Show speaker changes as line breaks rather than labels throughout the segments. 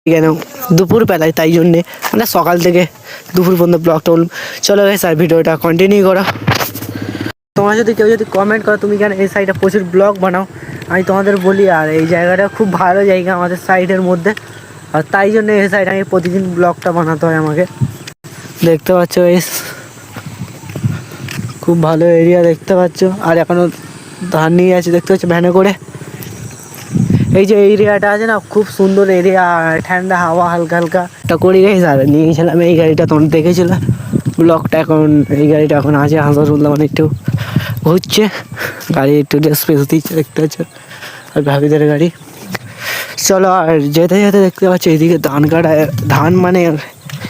কেন দুপুরবেলায়, তাই জন্যে মানে সকাল থেকে দুপুর পর্যন্ত ব্লগটা চলো গাইস আর ভিডিওটা কন্টিনিউ করো। তোমরা যদি কেউ যদি কমেন্ট করো তুমি কেন এই সাইডে প্রচুর ব্লগ বানাও, আমি তোমাদের বলি আর এই জায়গাটা খুব ভালো জায়গা আমাদের সাইডের মধ্যে, আর তাই জন্য এই সাইডে আমি প্রতিদিন ব্লগটা বানাতে হয় আমাকে। দেখতে পাচ্ছ গাইস খুব ভালো এরিয়া দেখতে পাচ্ছ, আর এখনও ধান নিয়ে আছে দেখতে পাচ্ছ ভ্যানে করে। এই যে এরিয়াটা আছে না খুব সুন্দর এরিয়া, ঠান্ডা হাওয়া হালকা হালকা টা করে গেছে। আর নিয়ে গেছিলাম এই গাড়িটা, তোমরা দেখেছিল ব্লগটা। এখন এই গাড়িটা এখন আছে হাসারুল্লাহ, মানে একটু ঘুরছে গাড়ি, একটু স্পেস দিচ্ছে দেখতে পাচ্ছ, আর ভাবিদের গাড়ি। চলো আর যেতে যেতে দেখতে পাচ্ছ এইদিকে ধান কাটা, ধান মানে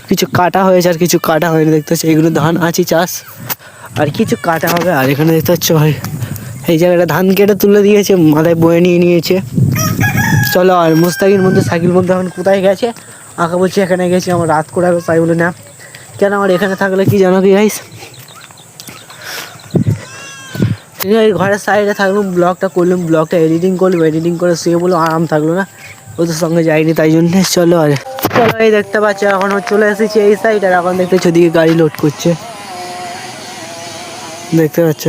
কিছু কাটা হয়েছে আর কিছু কাটা হয়নি দেখতে পাচ্ছ। এগুলো ধান আছে চাষ, আর কিছু কাটা হবে। আর এখানে দেখতে পাচ্ছ ভাই এই জায়গাটা ধান কেটে তুলে দিয়েছে, মাথায় বয়ে নিয়ে নিয়েছে। চলো আর মুস্তাকির মধ্যে সাইকেল মধ্যে এখন কোথায় গেছে, আঁকা বলছে এখানে গেছি, আমার রাত করে হবে তাই বলে না। কেন আমার এখানে থাকলে কি জানো কি গাইস, ঘরের সাইডে থাকলাম, ব্লগটা করলাম, ব্লগটা এডিটিং করলাম, এডিটিং করে শুয়ে বলো আরাম থাকলো না, ওদের সঙ্গে যাইনি তাই জন্যে। চলো আর চলো এই দেখতে পাচ্ছ এখন চলে এসেছি এই সাইড, আর এখন দেখতেছো দিকে গাড়ি লোড করছে দেখতে পাচ্ছ,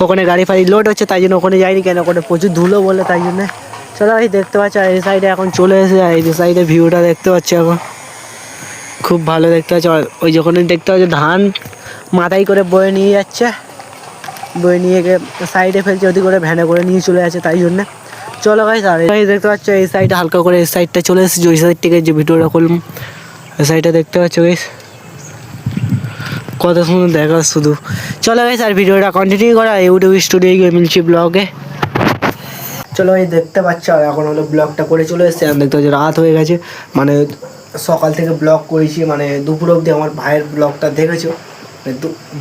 ওখানে গাড়ি ফাড়ি লোড হচ্ছে তাই জন্য ওখানে যাইনি। কেন ওখানে প্রচুর ধুলো বলে তাই জন্যে। চলো এই দেখতে পাচ্ছ এই সাইডে এখন চলে এসে, এই সাইডে ভিউটা দেখতে পাচ্ছ এখন খুব ভালো দেখতে পাচ্ছ। ওই যখন দেখতে পাচ্ছ ধান মাথায় করে বয়ে নিয়ে যাচ্ছে, বয়ে নিয়ে গিয়ে সাইডে ফেলছে, ওদিকে করে ভ্যানে করে নিয়ে চলে যাচ্ছে তাই জন্যে। চলো গাইস আর এই দেখতে পাচ্ছ এই সাইডে হালকা করে এই সাইডটা চলে এসেছে, ওই সাইড থেকে যে ভিডিওটা করলাম এই সাইডটা দেখতে পাচ্ছ গাইস কত সুন্দর দেখা শুধু। চলো গাইস আর ভিডিওটা কন্টিনিউ করা ইউটিউব স্টুডিও গিয়ে মিলছি ব্লগে। চলো এই দেখতে পাচ্ছ আর এখন হলো ব্লগটা করে চলে এসেছে, আমি দেখতে পাচ্ছি রাত হয়ে গেছে, মানে সকাল থেকে ব্লগ করেছি, মানে দুপুর অবধি আমার ভাইয়ের ব্লগটা দেখেছো,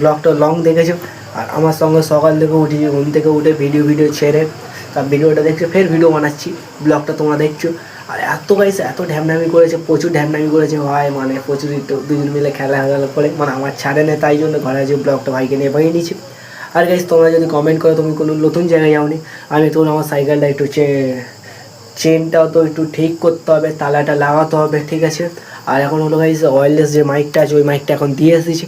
ব্লগটা লং দেখেছো। আর আমার সঙ্গে সকাল থেকে উঠি, ঘুম থেকে উঠে ভিডিও ছেড়ে তার ভিডিওটা দেখছো, ফের ভিডিও বানাচ্ছি, ব্লগটা তোমরা দেখছো। আর এত গাইস এত ঢ্যামনামি করেছে, প্রচুর ঢ্যামনামি করেছে ভাই, মানে প্রচুর দুজন মিলে খেলা করে, মানে আমার ছাড়ে নেই তাই জন্য ঘরে আছে ব্লগটা ভাইকে নিয়ে বানিয়ে নিচ্ছি। আর গাইস তোমরা যদি কমেন্ট করো তুমি কোনো নতুন জায়গায় যাওনি, আমি তখন আমার সাইকেলটা একটু চেনটাও তো একটু ঠিক করতে হবে, তালাটা লাগাতে হবে, ঠিক আছে। আর এখন হলো গাইস ওয়্যারলেস যে মাইকটা আছে ওই মাইকটা এখন দিয়ে এসেছি,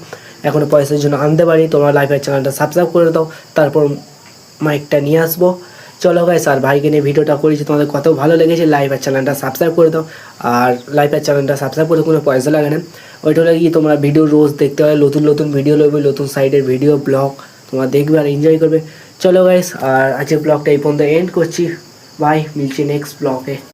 এখনও পয়সার জন্য আনতে পারি। তোমরা লাইভের চ্যানেলটা সাবস্ক্রাইব করে দাও, তারপর মাইকটা নিয়ে আসবো। চলো গাইস আর ভাইকে নিয়ে ভিডিওটা করেছি, তোমাদের কত ভালো লেগেছে লাইভের চ্যানেলটা সাবস্ক্রাইব করে দাও। আর লাইভের চ্যানেলটা সাবস্ক্রাইব করে কোনো পয়সা লাগে না, ওইটা লাগিয়ে তোমরা ভিডিও রোজ দেখতে হবে, নতুন ভিডিও নেবে, নতুন সাইডের ভিডিও ব্লগ তোমরা দেখবে আর এনজয় করবে। চলো গাইস আর আজকের ব্লগটা এই পর্যন্ত এন্ড করছি, বাই, মিলছি নেক্সট ব্লগে।